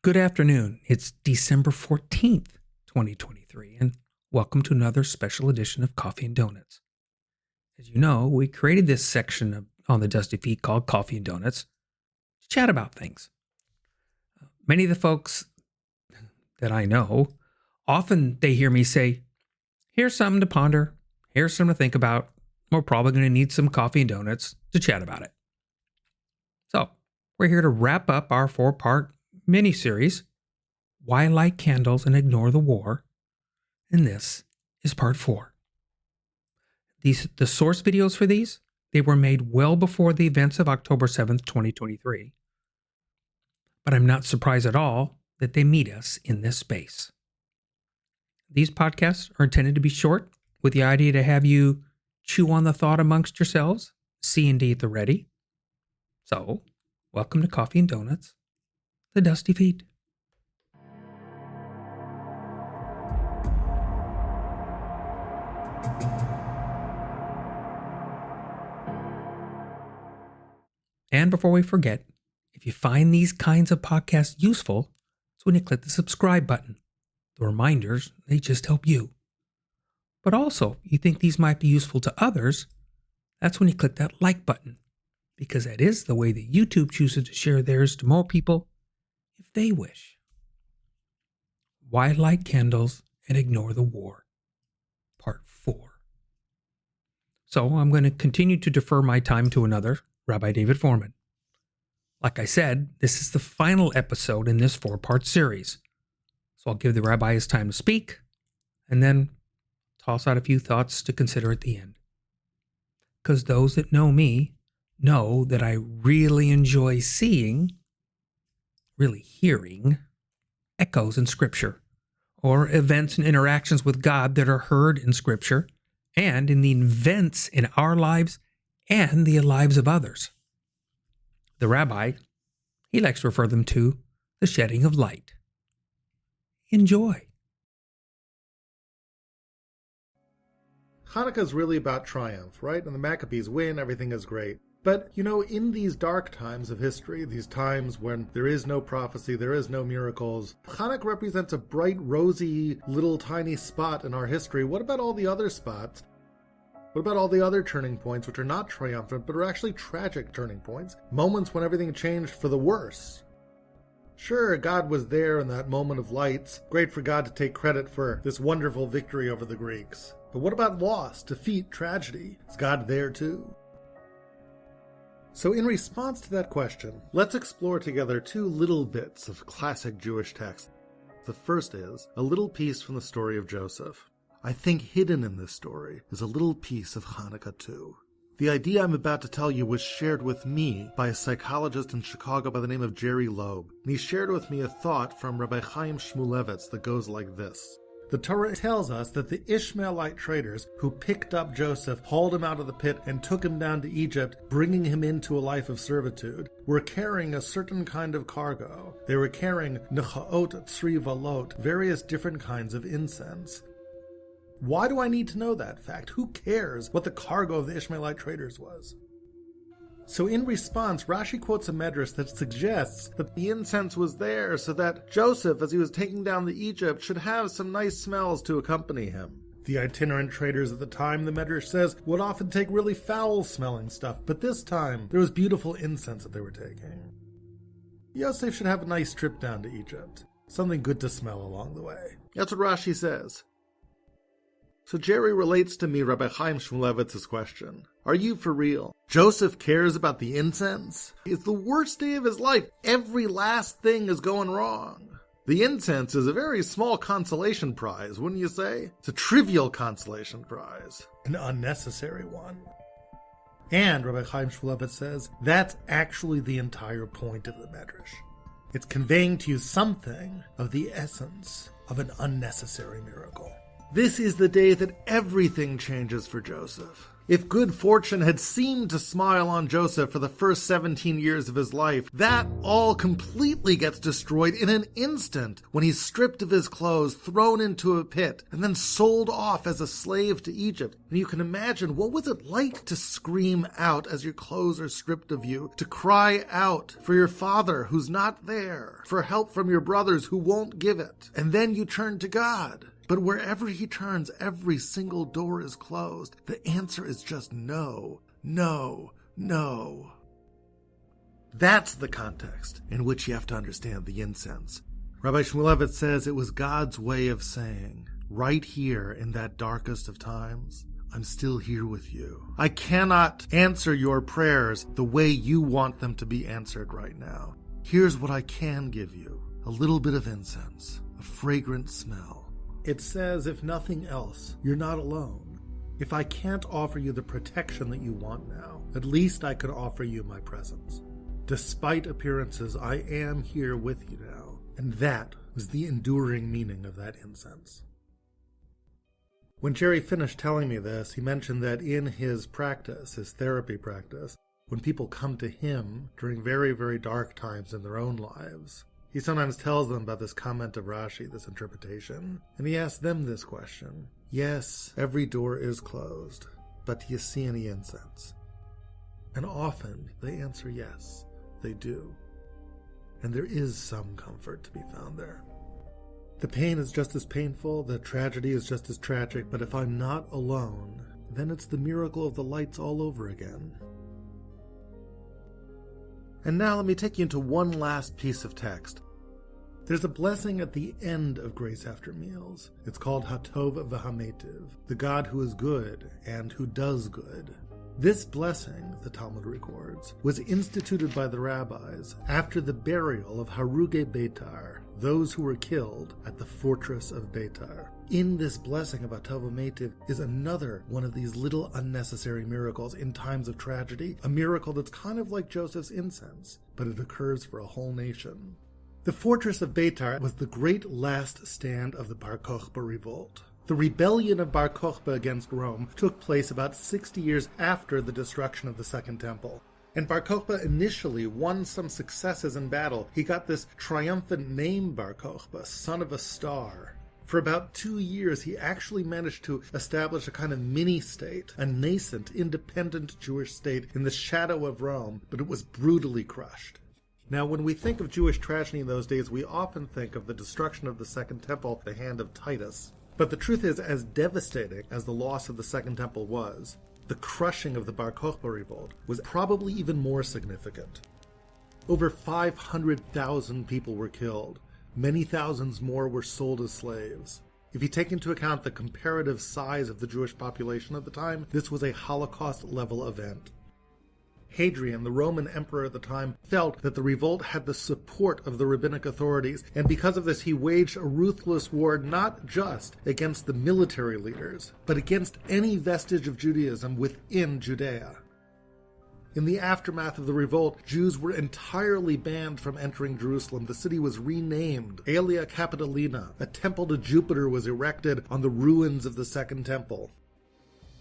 Good afternoon. It's December 14th, 2023, and welcome to another special edition of Coffee and Donuts. As you know, we created this section on the Dusty Feet called Coffee and Donuts to chat about things. Many of the folks that I know, often they hear me say, here's something to ponder, here's something to think about. We're probably going to need some coffee and donuts to chat about it. So, we're here to wrap up our 4-part mini-series, Why Light Candles and Ignore the War, and this is part 4. The source videos for these, they were made well before the events of October 7th, 2023, but I'm not surprised at all that they meet us in this space. These podcasts are intended to be short, with the idea to have you chew on the thought amongst yourselves, C&D at the ready. So, welcome to Coffee and Donuts, The Dusty Feet. And before we forget, if you find these kinds of podcasts useful, it's when you click the subscribe button. The reminders, they just help you. But also, if you think these might be useful to others, that's when you click that like button, because that is the way that YouTube chooses to share theirs to more people if they wish. Why light candles and ignore the war? Part 4. So I'm going to continue to defer my time to another, Rabbi David Foreman. Like I said, this is the final episode in this 4-part series. So I'll give the rabbi his time to speak, and then toss out a few thoughts to consider at the end. Because those that know me know that I really enjoy seeing, really hearing, echoes in Scripture, or events and interactions with God that are heard in Scripture, and in the events in our lives and the lives of others. The rabbi, he likes to refer them to the shedding of light. Enjoy. Hanukkah is really about triumph, right? And the Maccabees win, everything is great. But, in these dark times of history, these times when there is no prophecy, there is no miracles, Hanukkah represents a bright, rosy, little tiny spot in our history. What about all the other spots? What about all the other turning points which are not triumphant, but are actually tragic turning points? Moments when everything changed for the worse. Sure, God was there in that moment of lights. Great for God to take credit for this wonderful victory over the Greeks. But what about loss, defeat, tragedy? Is God there too? So in response to that question, let's explore together 2 little bits of classic Jewish text. The first is a little piece from the story of Joseph. I think hidden in this story is a little piece of Hanukkah too. The idea I'm about to tell you was shared with me by a psychologist in Chicago by the name of Jerry Loeb, and he shared with me a thought from Rabbi Chaim Shmulevitz that goes like this. The Torah tells us that the Ishmaelite traders who picked up Joseph, hauled him out of the pit, and took him down to Egypt, bringing him into a life of servitude, were carrying a certain kind of cargo. They were carrying nechaot, tzri valot, various different kinds of incense. Why do I need to know that fact? Who cares what the cargo of the Ishmaelite traders was? So in response, Rashi quotes a medrash that suggests that the incense was there so that Joseph, as he was taking down to Egypt, should have some nice smells to accompany him. The itinerant traders at the time, the medrash says, would often take really foul-smelling stuff, but this time there was beautiful incense that they were taking. Yosef should have a nice trip down to Egypt. Something good to smell along the way. That's what Rashi says. So Jerry relates to me Rabbi Chaim Shmulevitz's question. Are you for real? Joseph cares about the incense? It's the worst day of his life. Every last thing is going wrong. The incense is a very small consolation prize, wouldn't you say? It's a trivial consolation prize. An unnecessary one. And Rabbi Chaim Shmulevitz says, that's actually the entire point of the medrash. It's conveying to you something of the essence of an unnecessary miracle. This is the day that everything changes for Joseph. If good fortune had seemed to smile on Joseph for the first 17 years of his life, that all completely gets destroyed in an instant when he's stripped of his clothes, thrown into a pit, and then sold off as a slave to Egypt. And you can imagine, what was it like to scream out as your clothes are stripped of you, to cry out for your father who's not there, for help from your brothers who won't give it, and then you turn to God. But wherever he turns, every single door is closed. The answer is just no, no, no. That's the context in which you have to understand the incense. Rabbi Shmulevitz says it was God's way of saying, right here in that darkest of times, I'm still here with you. I cannot answer your prayers the way you want them to be answered right now. Here's what I can give you. A little bit of incense, a fragrant smell. It says, if nothing else, you're not alone. If I can't offer you the protection that you want now, at least I could offer you my presence. Despite appearances, I am here with you now. And that was the enduring meaning of that incense. When Jerry finished telling me this, he mentioned that in his practice, his therapy practice, when people come to him during very, very dark times in their own lives, he sometimes tells them about this comment of Rashi, this interpretation, and he asks them this question. Yes, every door is closed, but do you see any incense? And often they answer yes, they do. And there is some comfort to be found there. The pain is just as painful, the tragedy is just as tragic, but if I'm not alone, then it's the miracle of the lights all over again. And now let me take you into one last piece of text. There's a blessing at the end of Grace After Meals. It's called Hatov V'Hametiv, the God who is good and who does good. This blessing, the Talmud records, was instituted by the rabbis after the burial of Haruge Beitar, those who were killed at the fortress of Beitar. In this blessing of Hatov V'Hametiv is another one of these little unnecessary miracles in times of tragedy, a miracle that's kind of like Joseph's incense, but it occurs for a whole nation. The fortress of Beitar was the great last stand of the Bar Kokhba revolt. The rebellion of Bar Kokhba against Rome took place about 60 years after the destruction of the Second Temple. And Bar Kokhba initially won some successes in battle. He got this triumphant name, Bar Kokhba, son of a star. For about 2 years, he actually managed to establish a kind of mini-state, a nascent, independent Jewish state in the shadow of Rome, but it was brutally crushed. Now, when we think of Jewish tragedy in those days, we often think of the destruction of the Second Temple at the hand of Titus. But the truth is, as devastating as the loss of the Second Temple was, the crushing of the Bar Kokhba revolt was probably even more significant. Over 500,000 people were killed. Many thousands more were sold as slaves. If you take into account the comparative size of the Jewish population at the time, this was a Holocaust-level event. Hadrian, the Roman emperor at the time, felt that the revolt had the support of the rabbinic authorities, and because of this he waged a ruthless war not just against the military leaders, but against any vestige of Judaism within Judea. In the aftermath of the revolt, Jews were entirely banned from entering Jerusalem. The city was renamed Aelia Capitolina. A temple to Jupiter was erected on the ruins of the Second Temple.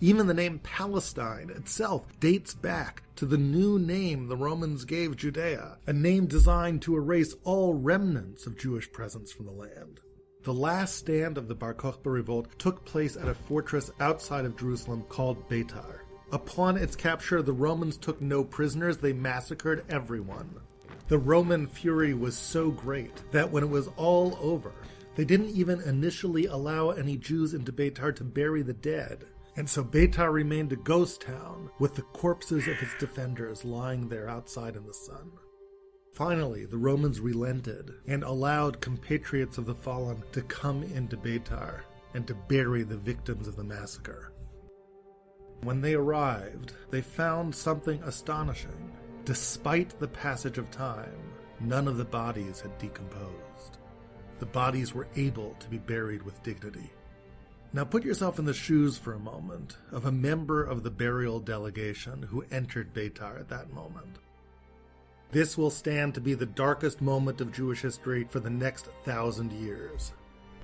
Even the name Palestine itself dates back to the new name the Romans gave Judea, a name designed to erase all remnants of Jewish presence from the land. The last stand of the Bar Kokhba revolt took place at a fortress outside of Jerusalem called Beitar. Upon its capture, the Romans took no prisoners, they massacred everyone. The Roman fury was so great that when it was all over, they didn't even initially allow any Jews into Beitar to bury the dead. And so Beitar remained a ghost town, with the corpses of its defenders lying there outside in the sun. Finally, the Romans relented and allowed compatriots of the fallen to come into Beitar and to bury the victims of the massacre. When they arrived, they found something astonishing. Despite the passage of time, none of the bodies had decomposed. The bodies were able to be buried with dignity. Now put yourself in the shoes for a moment of a member of the burial delegation who entered Beitar at that moment. This will stand to be the darkest moment of Jewish history for the next 1,000 years.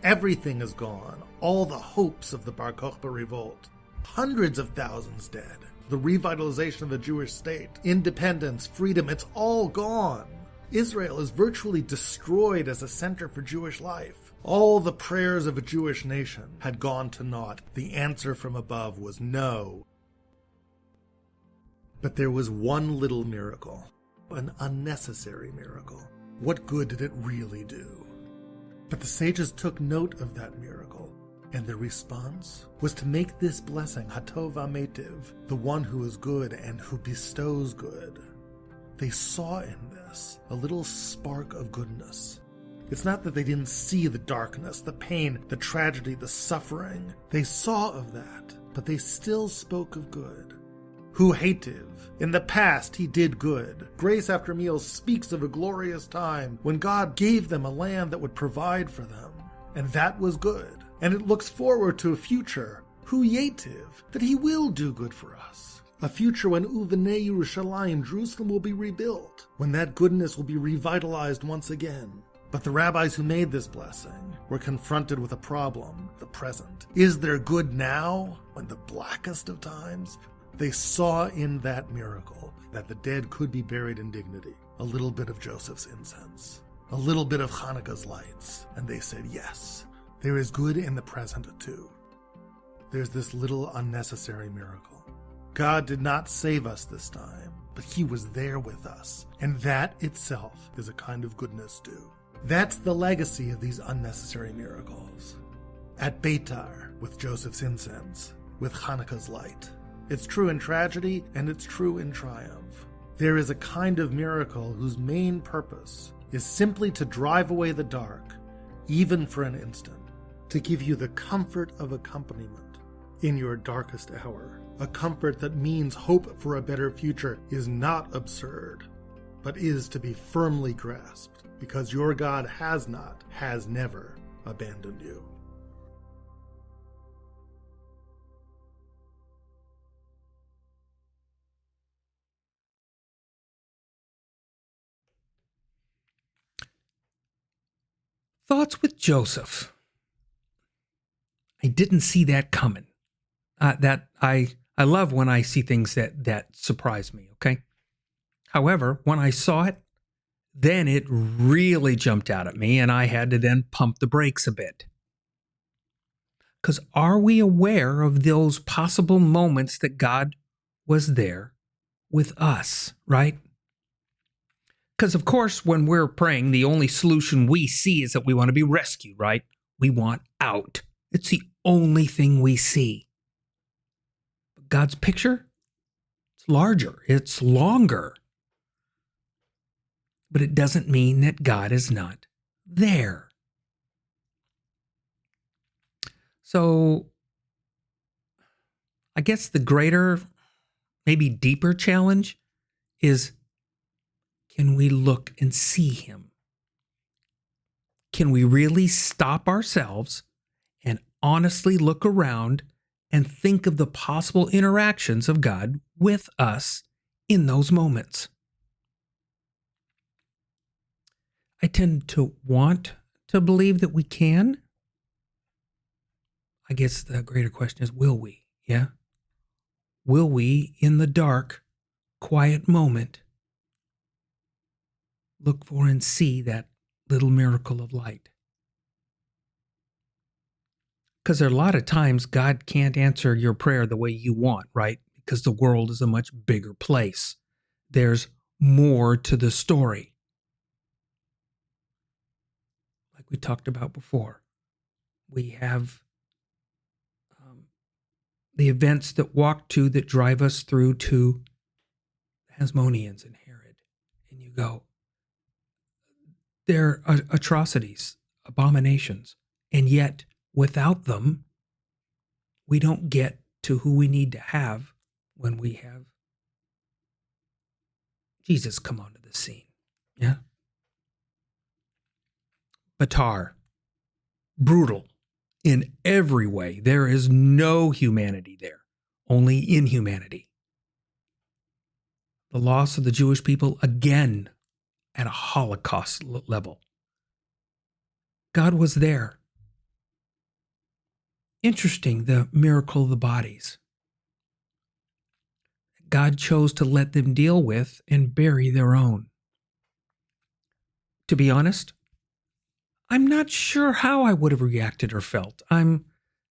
Everything is gone, all the hopes of the Bar Kokhba revolt. Hundreds of thousands dead. The revitalization of the Jewish state, independence, freedom, it's all gone. Israel is virtually destroyed as a center for Jewish life. All the prayers of a Jewish nation had gone to naught. The answer from above was no. But there was one little miracle, an unnecessary miracle. What good did it really do? But the sages took note of that miracle, and their response was to make this blessing, Hatov HaMeitiv, the one who is good and who bestows good. They saw in this a little spark of goodness. It's not that they didn't see the darkness, the pain, the tragedy, the suffering. They saw of that, but they still spoke of good. Hu Hativ. In the past, he did good. Grace After Meals speaks of a glorious time when God gave them a land that would provide for them. And that was good. And it looks forward to a future, Hu Yativ, that he will do good for us. A future when Uvenei Yerushalayim, Jerusalem, will be rebuilt, when that goodness will be revitalized once again. But the rabbis who made this blessing were confronted with a problem, the present. Is there good now, in the blackest of times? They saw in that miracle that the dead could be buried in dignity, a little bit of Joseph's incense, a little bit of Hanukkah's lights, and they said, yes, there is good in the present too. There's this little unnecessary miracle. God did not save us this time, but he was there with us, and that itself is a kind of goodness too. That's the legacy of these unnecessary miracles. At Beitar, with Joseph's incense, with Hanukkah's light. It's true in tragedy, and it's true in triumph. There is a kind of miracle whose main purpose is simply to drive away the dark, even for an instant, to give you the comfort of accompaniment in your darkest hour. A comfort that means hope for a better future is not absurd, but is to be firmly grasped, because your God has not, has never abandoned you. Thoughts with Joseph. I didn't see that coming. I love when I see things that surprise me, okay? However, when I saw it, then it really jumped out at me, and I had to then pump the brakes a bit. Because are we aware of those possible moments that God was there with us, right? Because, of course, when we're praying, the only solution we see is that we want to be rescued, right? We want out. It's the only thing we see. God's picture, it's larger, it's longer. But it doesn't mean that God is not there. So, I guess the greater, maybe deeper challenge is, can we look and see him? Can we really stop ourselves and honestly look around and think of the possible interactions of God with us in those moments? I tend to want to believe that we can. I guess the greater question is, will we? Yeah? Will we, in the dark, quiet moment, look for and see that little miracle of light? Because there are a lot of times God can't answer your prayer the way you want, right? Because the world is a much bigger place. There's more to the story. Like we talked about before, we have the events that that drive us through to the Hasmoneans and Herod. And you go, they're atrocities, abominations. And yet, without them, we don't get to who we need to have when we have Jesus come onto the scene. Yeah? Batar, brutal in every way. There is no humanity there, only inhumanity. The loss of the Jewish people, again, at a Holocaust level. God was there. Interesting, the miracle of the bodies. God chose to let them deal with and bury their own. To be honest, I'm not sure how I would have reacted or felt. I'm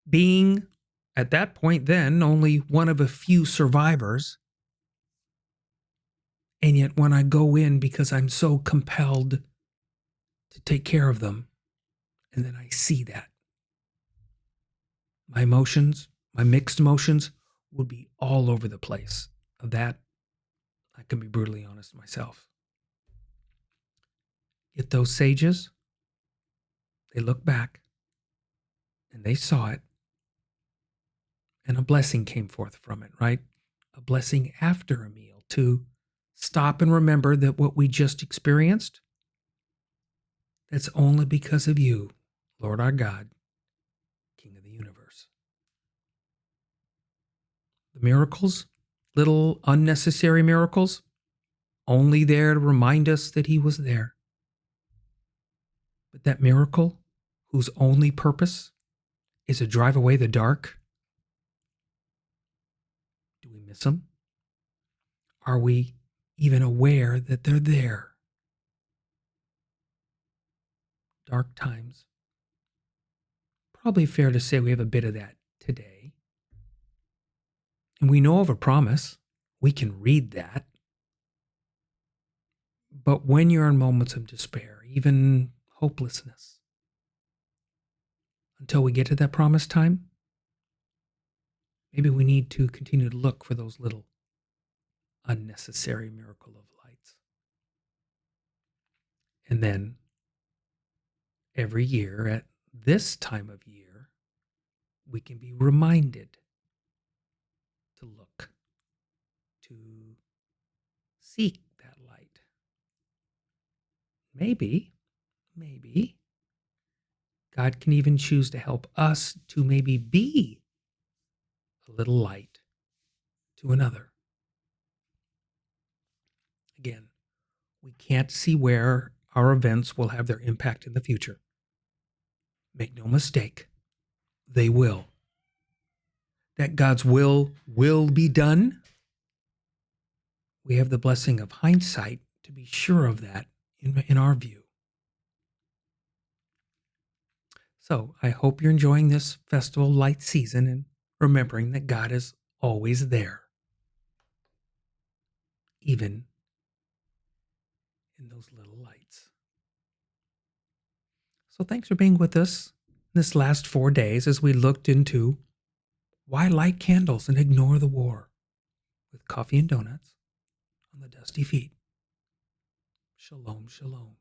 being, at that point then, only one of a few survivors. And yet when I go in because I'm so compelled to take care of them, and then I see that, my emotions, my mixed emotions, would be all over the place. Of that, I can be brutally honest myself. Yet those sages, they look back and they saw it, and a blessing came forth from it, right? A blessing after a meal to stop and remember that what we just experienced, that's only because of you, Lord our God, King of the universe. The miracles, little unnecessary miracles, only there to remind us that he was there. But that miracle, whose only purpose is to drive away the dark, do we miss them? Are we even aware that they're there? Dark times. Probably fair to say we have a bit of that today. And we know of a promise. We can read that. But when you're in moments of despair, even hopelessness, until we get to that promised time, maybe we need to continue to look for those little unnecessary miracle of lights. And then every year at this time of year, we can be reminded to look, to seek that light. Maybe God can even choose to help us to maybe be a little light to another. Again, we can't see where our events will have their impact in the future. Make no mistake, they will. That God's will be done. We have the blessing of hindsight to be sure of that in our view. So I hope you're enjoying this festival light season and remembering that God is always there, even in those little lights. So thanks for being with us this last 4 days as we looked into why light candles and ignore the war with coffee and donuts on the Dusty Feet. Shalom, shalom.